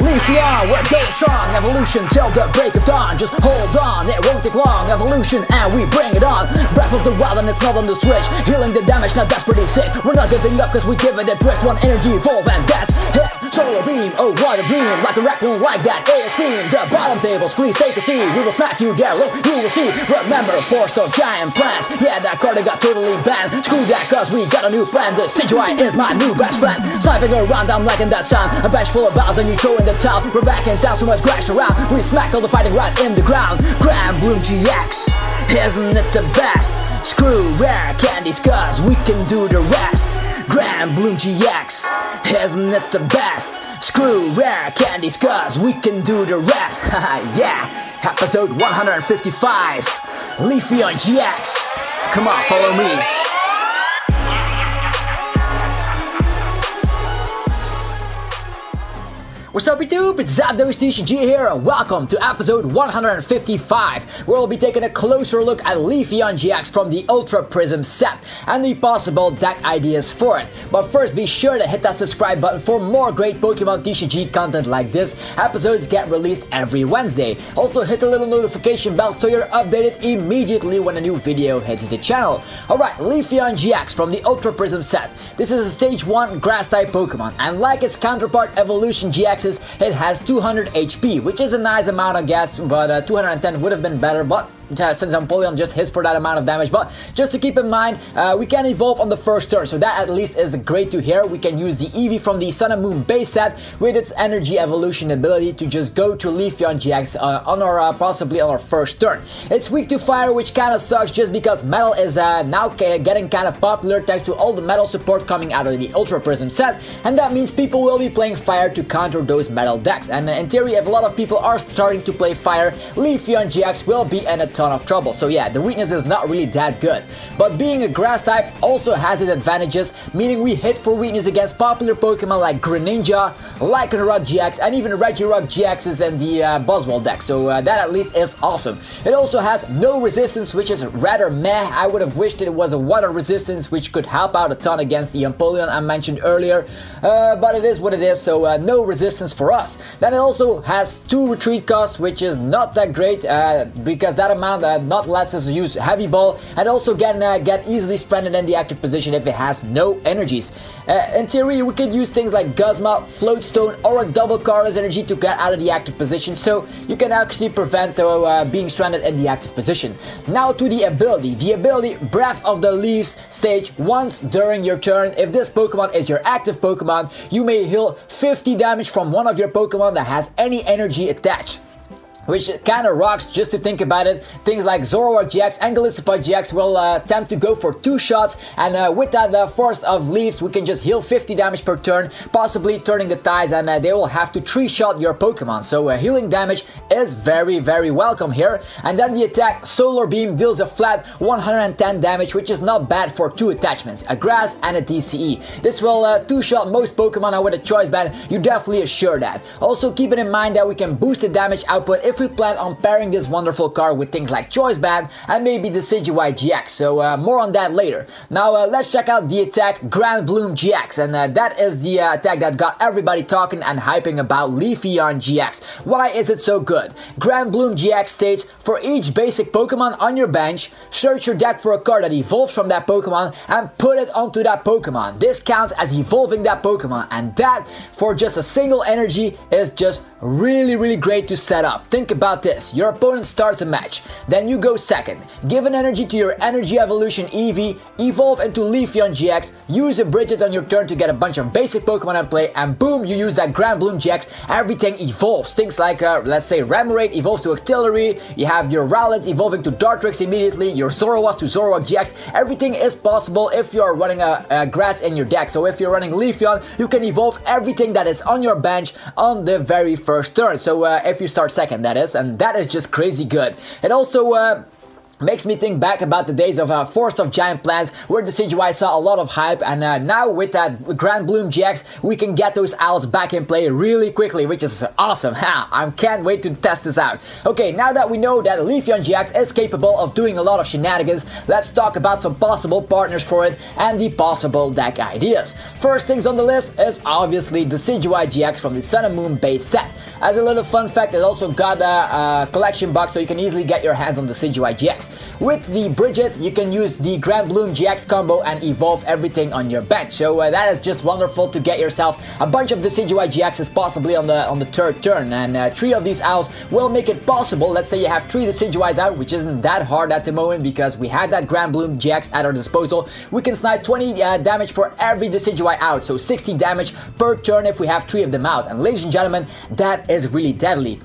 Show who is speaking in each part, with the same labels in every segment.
Speaker 1: Leafeon, we're going strong. Evolution till the break of dawn. Just hold on, it won't take long. Evolution and we bring it on. Breath of the wild and it's not on the switch. Healing the damage, now that's pretty sick. We're not giving up cause we give it a twist. One energy evolve and that's it. Solar beam, oh what a dream. Like a raccoon like that, oh scream. The bottom tables, please take a seat. We will smack you there, look, you will see. Remember, forced of giant plants. Yeah, that card got totally banned. Screw that cause we got a new friend. The Decidueye is my new best friend. Sniping around, I'm liking that sound. A bench full of valves and you throw in the towel. We're back in town, so much crash around. We smacked all the fighting right in the ground. Leafeon GX, isn't it the best? Screw rare candies cause we can do the rest. Leafeon GX, isn't it the best? Screw rare candies cause we can do the rest. Yeah, episode 155, Leafeon GX. Come on, follow me. What's up YouTube, it's TCG here and welcome to episode 155 where we'll be taking a closer look at Leafeon GX from the Ultra Prism set and the possible deck ideas for it. But first be sure to hit that subscribe button for more great Pokemon TCG content like this. Episodes get released every Wednesday. Also hit the little notification bell so you're updated immediately when a new video hits the channel. Alright, Leafeon GX from the Ultra Prism set. This is a stage 1 grass type Pokemon and like its counterpart Evolution GX, it has 200 HP, which is a nice amount I guess, but 210 would have been better, but since Empoleon just hits for that amount of damage. But just to keep in mind, we can evolve on the first turn, so that at least is great to hear. We can use the Eevee from the Sun and Moon base set with its energy evolution ability to just go to Leafeon GX on our possibly on our first turn. It's weak to fire, which kind of sucks just because metal is now getting kind of popular thanks to all the metal support coming out of the Ultra Prism set, and that means people will be playing fire to counter those metal decks. And in theory, if a lot of people are starting to play fire, Leafeon GX will be in a ton of trouble. So yeah, the weakness is not really that good. But being a grass type also has its advantages, meaning we hit for weakness against popular Pokemon like Greninja, Lycanroc GX, and even Regirock GXs in the Buzzwole deck. So that at least is awesome. It also has no resistance, which is rather meh. I would have wished it was a water resistance, which could help out a ton against the Empoleon I mentioned earlier. But it is what it is, so no resistance for us. Then it also has 2 retreat costs, which is not that great because that amount not lets us use Heavy Ball, and also get easily stranded in the active position if it has no energies. In theory, we could use things like Guzma, Floatstone, or a double Kara's energy to get out of the active position, so you can actually prevent being stranded in the active position. Now to the ability. The ability Breath of the Leaves stage. Once during your turn, if this Pokemon is your active Pokemon, you may heal 50 damage from one of your Pokemon that has any energy attached. Which kind of rocks just to think about it. Things like Zoroark GX and Golisopod GX will attempt to go for 2 shots, and with that Forest of Leaves we can just heal 50 damage per turn, possibly turning the tides, and they will have to 3-shot your Pokemon. So healing damage is very welcome here. And then the attack Solar Beam deals a flat 110 damage, which is not bad for 2 attachments, a Grass and a DCE. This will 2-shot most Pokemon, and with a Choice Band you definitely assure that. Also keeping in mind that we can boost the damage output if we plan on pairing this wonderful card with things like Choice Band and maybe the Decidueye GX, so more on that later. Now let's check out the attack Grand Bloom GX, and that is the attack that got everybody talking and hyping about Leafeon GX. Why is it so good? Grand Bloom GX states, for each basic Pokemon on your bench, search your deck for a card that evolves from that Pokemon and put it onto that Pokemon. This counts as evolving that Pokemon, and that for just a single energy is just really great to set up. Think about this. Your opponent starts a match, then you go second, give an energy to your energy evolution Eevee, evolve into Leafeon GX, use a Bridget on your turn to get a bunch of basic Pokemon in play, and boom, you use that Grand Bloom GX, everything evolves. Things like, let's say Remoraid evolves to Octillery, you have your Rowlets evolving to Dartrix immediately, your Zoroark to Zoroark GX, everything is possible if you are running a Grass in your deck. So if you're running Leafeon, you can evolve everything that is on your bench on the very first turn. So if you start second, that is, and that is just crazy good. It also Makes me think back about the days of Forest of Giant Plants, where the Decidueye saw a lot of hype, and now with that Grand Bloom GX, we can get those owls back in play really quickly, which is awesome. I can't wait to test this out. Okay, now that we know that Leafeon GX is capable of doing a lot of shenanigans, let's talk about some possible partners for it and the possible deck ideas. First things on the list is obviously the Decidueye GX from the Sun and Moon base set. As a little fun fact, it also got a collection box, so you can easily get your hands on the Decidueye GX. With the Bridget, you can use the Grand Bloom GX combo and evolve everything on your bench. So that is just wonderful to get yourself a bunch of Decidueye GXs possibly on the third turn. And 3 of these owls will make it possible. Let's say you have 3 Decidueyes out, which isn't that hard at the moment because we have that Grand Bloom GX at our disposal. We can snipe 20 damage for every Decidueye out, so 60 damage per turn if we have 3 of them out. And ladies and gentlemen, that is really deadly.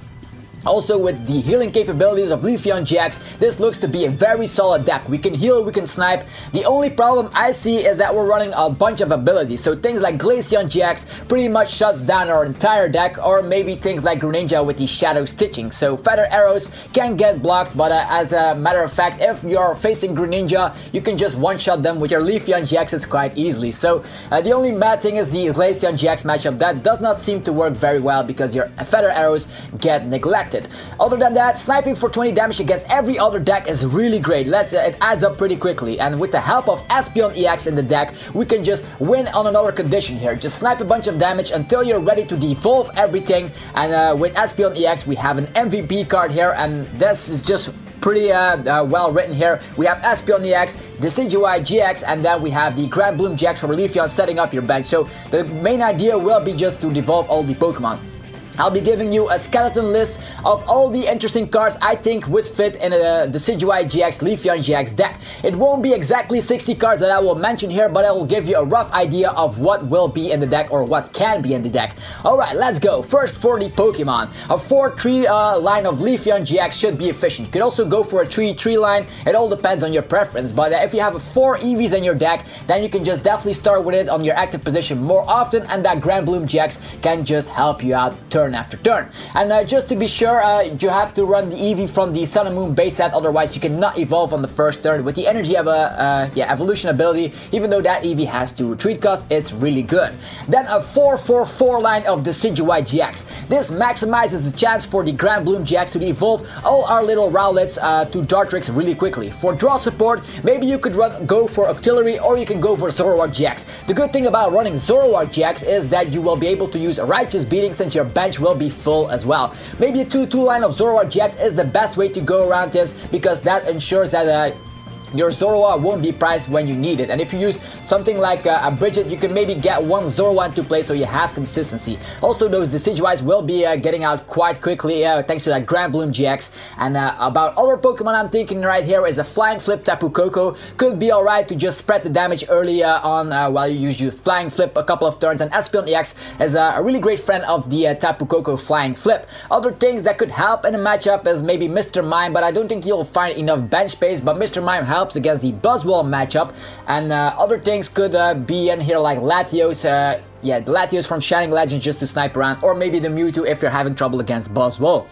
Speaker 1: Also, with the healing capabilities of Leafeon GX, this looks to be a very solid deck. We can heal, we can snipe. The only problem I see is that we're running a bunch of abilities. So things like Glaceon GX pretty much shuts down our entire deck, or maybe things like Greninja with the Shadow Stitching. So Feather Arrows can get blocked, but as a matter of fact, if you're facing Greninja, you can just one-shot them with your Leafeon GXs quite easily. So the only bad thing is the Glaceon GX matchup. That does not seem to work very well because your Feather Arrows get neglected. Other than that, sniping for 20 damage against every other deck is really great. It adds up pretty quickly, and with the help of Espeon EX in the deck, we can just win on another condition here. Just snipe a bunch of damage until you're ready to devolve everything, and with Espeon EX we have an MVP card here, and this is just pretty well written here. We have Espeon EX, Decidueye GX, and then we have the Grand Bloom GX for Leafeon setting up your bench. So the main idea will be just to devolve all the Pokemon. I'll be giving you a skeleton list of all the interesting cards I think would fit in a Decidueye GX Leafeon GX deck. It won't be exactly 60 cards that I will mention here, but I will give you a rough idea of what will be in the deck or what can be in the deck. Alright, let's go. First, for the Pokemon. A 4-3 line of Leafeon GX should be efficient. You could also go for a 3-3 line. It all depends on your preference, but if you have 4 EVs in your deck, then you can just definitely start with it on your active position more often, and that Grand Bloom GX can just help you out turn after turn. And just to be sure, you have to run the EV from the Sun and Moon base set, otherwise you cannot evolve on the first turn. With the energy of a evolution ability, even though that EV has to retreat cost, it's really good. Then a 4-4-4 line of the Decidueye GX. This maximizes the chance for the Grand Bloom GX to evolve all our little Rowlets to Dartrix really quickly. For draw support, maybe you could go for Octillery, or you can go for Zoroark GX. The good thing about running Zoroark GX is that you will be able to use a Righteous Beating since your bench will be full as well. Maybe a 2-2 line of Zoroark GX is the best way to go around this, because that ensures that your Zoroark won't be priced when you need it. And if you use something like a Bridget, you can maybe get one Zoroark into play so you have consistency. Also, those Decidueyes will be getting out quite quickly thanks to that Grand Bloom GX. And about other Pokemon I'm thinking right here is a Flying Flip Tapu Koko. Could be alright to just spread the damage early on while you use your Flying Flip a couple of turns. And Espeon EX is a really great friend of the Tapu Koko Flying Flip. Other things that could help in a matchup is maybe Mr. Mime, but I don't think you'll find enough bench space. But Mr. Mime helps against the Buzzwole matchup, and other things could be in here like Latios, the Latios from Shining Legends just to snipe around, or maybe the Mewtwo if you're having trouble against Buzzwole.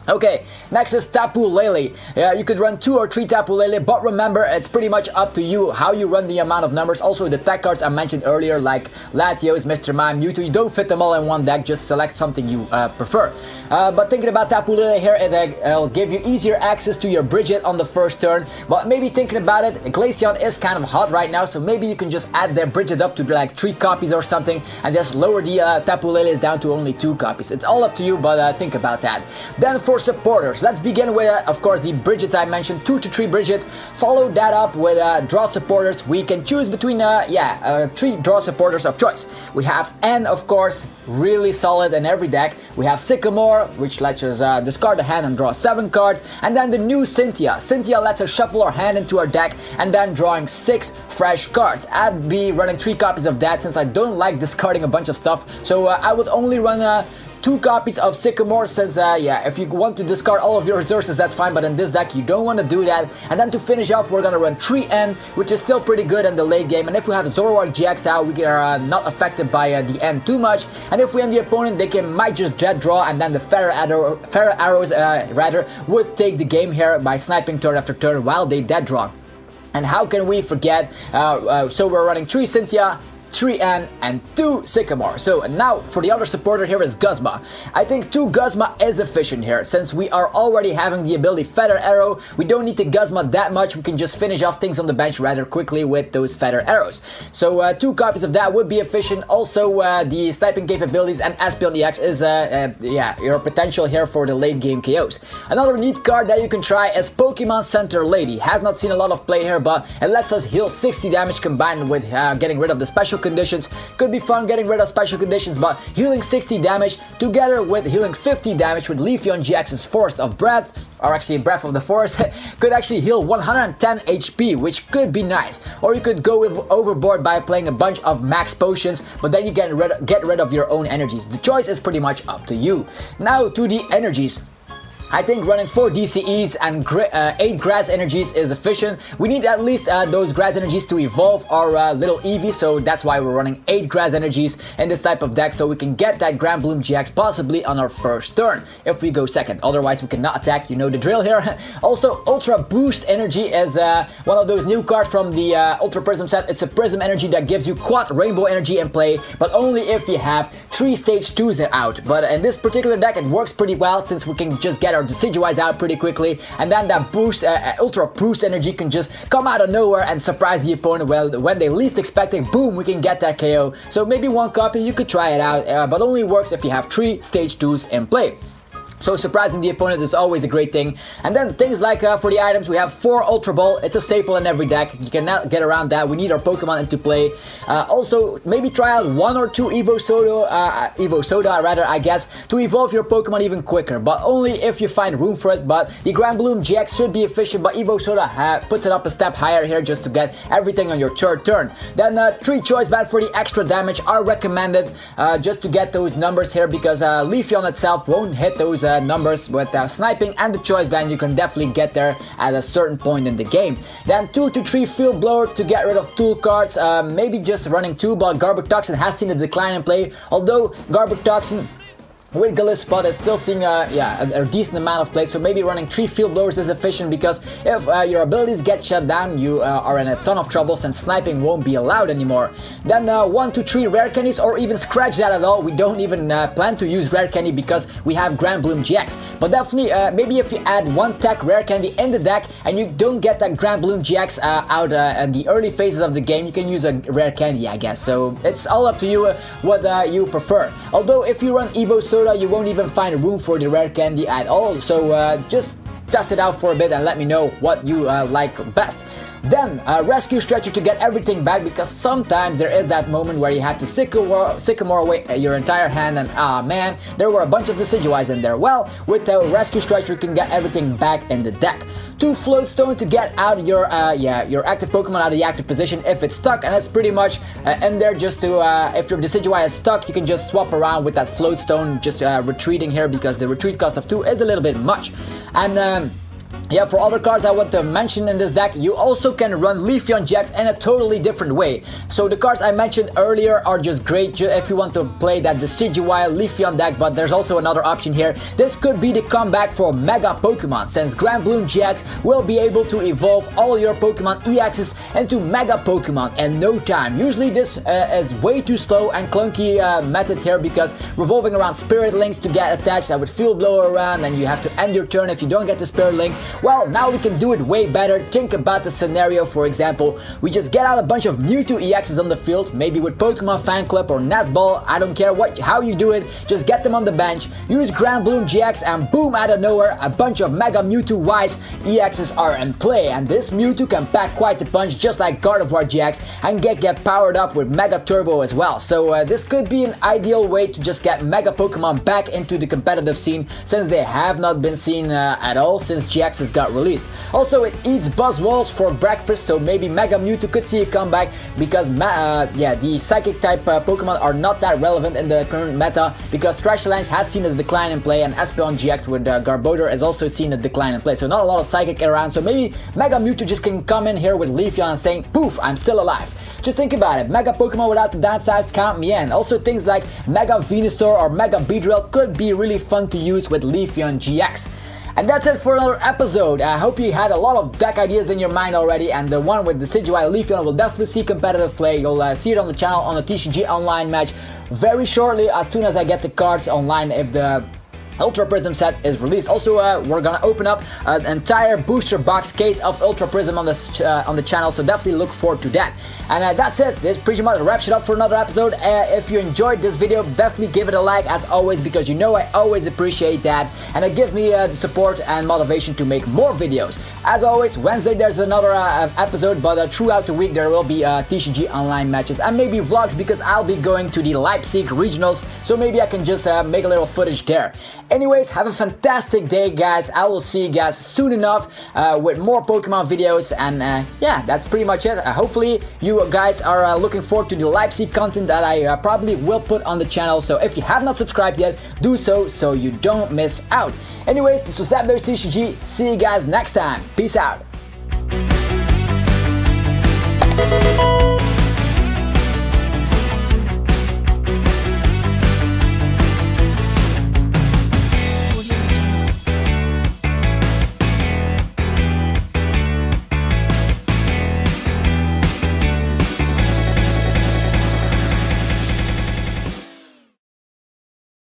Speaker 1: Okay, next is Tapu Lele. You could run 2 or 3 Tapu Lele, but remember, it's pretty much up to you how you run the amount of numbers. Also, the tech cards I mentioned earlier, like Latios, Mr. Mime, Mewtwo, you don't fit them all in one deck, just select something you prefer. But thinking about Tapu Lele here, it'll give you easier access to your Bridget on the first turn. But maybe thinking about it, Glaceon is kind of hot right now, so maybe you can just add their Bridget up to like 3 copies or something, and just lower the Tapu Lele's down to only 2 copies. It's all up to you, but think about that. Then for supporters, let's begin with of course the Bridget I mentioned, 2 to 3 Bridget. Follow that up with draw supporters. We can choose between 3 draw supporters of choice. We have N, of course, really solid in every deck. We have Sycamore, which lets us discard a hand and draw 7 cards, and then the new Cynthia. Cynthia lets us shuffle our hand into our deck and then drawing 6 fresh cards. I'd be running 3 copies of that since I don't like discarding a bunch of stuff, so I would only run 2 copies of Sycamore, since yeah, if you want to discard all of your resources, that's fine, but in this deck you don't want to do that. And then to finish off, we're gonna run 3N, which is still pretty good in the late game, and if we have Zoroark GX out, we are not affected by the N too much, and if we end the opponent, they might just jet draw, and then the Ferro Arrows rather would take the game here by sniping turn after turn while they dead draw. And how can we forget, so we're running 3 Cynthia, 3N, and 2 Sycamore. So now for the other supporter here is Guzma. I think 2 Guzma is efficient here, since we are already having the ability Feather Arrow. We don't need to Guzma that much, we can just finish off things on the bench rather quickly with those Feather Arrows. So 2 copies of that would be efficient. Also the sniping capabilities and Espeon EX is yeah, your potential here for the late game KOs. Another neat card that you can try is Pokemon Center Lady. Has not seen a lot of play here, but it lets us heal 60 damage combined with getting rid of the special conditions. Could be fun getting rid of special conditions, but healing 60 damage together with healing 50 damage with Leafeon GX's Forest of Breath, or actually Breath of the Forest, could actually heal 110 HP, which could be nice. Or you could go overboard by playing a bunch of max potions, but then you get rid of your own energies. The choice is pretty much up to you. Now to the energies. I think running 4 DCEs and 8 Grass Energies is efficient. We need at least those Grass Energies to evolve our little Eevee, so that's why we're running 8 Grass Energies in this type of deck, so we can get that Granbloom GX possibly on our first turn, if we go second. Otherwise, we cannot attack, you know the drill here. Also, Ultra Boost Energy is one of those new cards from the Ultra Prism set. It's a Prism Energy that gives you quad Rainbow Energy in play, but only if you have 3 Stage 2s out. But in this particular deck, it works pretty well, since we can just get our Decidueyes out pretty quickly, and then that boost, Ultra Boost Energy can just come out of nowhere and surprise the opponent. Well, when they least expect it, boom, we can get that KO. So maybe 1 copy, you could try it out, but only works if you have 3 Stage 2s in play. So surprising the opponent is always a great thing. And then things like for the items, we have 4 Ultra Ball. It's a staple in every deck. You cannot get around that. We need our Pokemon into play. Also, maybe try out 1 or 2 Evo Soda rather, I guess, to evolve your Pokemon even quicker. But only if you find room for it. But the Granbloom GX should be efficient, but Evo Soda puts it up a step higher here just to get everything on your third turn. Then 3 Choice Band for the extra damage are recommended just to get those numbers here, because Leafeon itself won't hit those numbers with sniping, and the Choice Band you can definitely get there at a certain point in the game. Then 2 to 3 Field Blower to get rid of tool cards, maybe just running 2, but Garbotoxin has seen a decline in play, although Garbotoxin with Glisspot is still seeing a decent amount of play, so maybe running 3 Field Blowers is efficient, because if your abilities get shut down, you are in a ton of trouble, since sniping won't be allowed anymore. Then 1 to 3 Rare Candies, or even scratch that at all. We don't even plan to use Rare Candy because we have Granbloom GX. But definitely, maybe if you add 1 tech Rare Candy in the deck and you don't get that Granbloom GX out in the early phases of the game, you can use a Rare Candy, I guess. So it's all up to you what you prefer. Although if you run Evo Soda, you won't even find room for the Rare Candy at all, so just test it out for a bit and let me know what you like best. Then Rescue Stretcher to get everything back, because sometimes there is that moment where you have to Sycamore away your entire hand, and ah man, there were a bunch of Decidueyes in there. Well, with the Rescue Stretcher you can get everything back in the deck. 2 Float Stone to get out your active Pokemon out of the active position if it's stuck, and it's pretty much in there just to, if your Decidueye is stuck, you can just swap around with that Float Stone, just retreating here, because the retreat cost of 2 is a little bit much. And yeah, for other cards I want to mention in this deck, you also can run Leafeon GX in a totally different way. So the cards I mentioned earlier are just great if you want to play that Decidueye Leafeon deck, but there's also another option here. This could be the comeback for Mega Pokemon, since Granbloom GX will be able to evolve all your Pokemon EXs into Mega Pokemon in no time. Usually this is way too slow and clunky method here, because revolving around Spirit Links to get attached, that would Field Blower around, and you have to end your turn if you don't get the Spirit Link. Well, now we can do it way better. Think about the scenario, for example. We just get out a bunch of Mewtwo EXs on the field, maybe with Pokemon Fan Club or Nesball, I don't care how you do it, just get them on the bench, use Granbloom GX, and boom, out of nowhere, a bunch of Mega Mewtwo-wise EXs are in play, and this Mewtwo can pack quite the punch, just like Gardevoir GX, and get powered up with Mega Turbo as well. So this could be an ideal way to just get Mega Pokemon back into the competitive scene, since they have not been seen at all since GX just got released. Also, it eats Buzzwolves for breakfast, so maybe Mega Mewtwo could see a comeback because the Psychic type Pokemon are not that relevant in the current meta because Trashalanche has seen a decline in play and Leafeon GX with Garbodor has also seen a decline in play. So not a lot of Psychic around, so maybe Mega Mewtwo just can come in here with Leafeon and saying, poof, I'm still alive. Just think about it, Mega Pokemon without the downside, count me in. Also things like Mega Venusaur or Mega Beedrill could be really fun to use with Leafeon GX. And that's it for another episode. I hope you had a lot of deck ideas in your mind already, and the one with the Decidueye Leafeon will definitely see competitive play. You'll see it on the channel on the TCG online match very shortly as soon as I get the cards online if the Ultra Prism set is released. Also, we're gonna open up an entire booster box case of Ultra Prism on the channel, so definitely look forward to that. And that's it. This pretty much wraps it up for another episode. If you enjoyed this video, definitely give it a like as always, because you know I always appreciate that, and it gives me the support and motivation to make more videos. As always, Wednesday there's another episode, but throughout the week there will be TCG online matches and maybe vlogs because I'll be going to the Leipzig regionals, so maybe I can just make a little footage there. Anyways, have a fantastic day, guys. I will see you guys soon enough with more Pokemon videos, and yeah, that's pretty much it. Hopefully you guys are looking forward to the Leipzig content that I probably will put on the channel, so if you have not subscribed yet, do so you don't miss out. Anyways, this was Zapdos TCG. See you guys next time. Peace out.